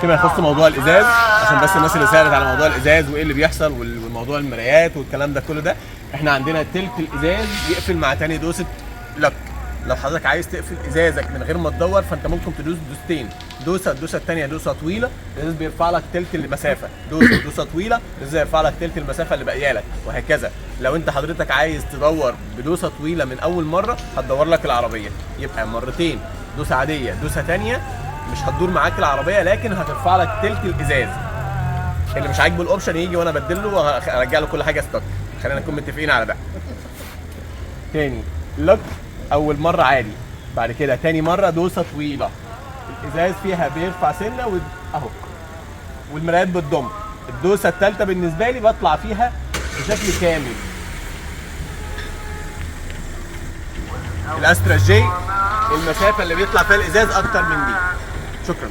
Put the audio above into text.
فيما يخص موضوع الازاز، عشان بس الناس اللي سالت على موضوع الازاز وايه اللي بيحصل والموضوع المرايات والكلام ده كله ده، احنا عندنا تلت الازاز يقفل مع تاني دوسه لك. لو حضرتك عايز تقفل ازازك من غير ما تدور فانت ممكن تدوس دوستين، الدوسه الثانيه دوسه طويله، الازاز بيرفع لك تلت المسافه، دوسه طويله، الازاز يرفع لك تلت المسافه اللي باقيه لك، وهكذا. لو انت حضرتك عايز تدور بدوسه طويله من اول مره هتدور لك العربيه، يبقى مرتين دوسه عاديه دوسه ثانيه مش هتدور معاك العربيه لكن هترفع لك تلت الازاز. اللي مش عاجبه الاوبشن يجي وانا ابدله وارجع له كل حاجه ستوك. خلينا نكون متفقين على ده. تاني لوك اول مره عادي، بعد كده تاني مره دوسه طويله، الازاز فيها بيرفع سنه اهو، والمرايات بتضم. الدوسه الثالثه بالنسبه لي بطلع فيها بشكل كامل. الاسترا جي المسافه اللي بيطلع فيها الازاز اكتر من دي. شكرا.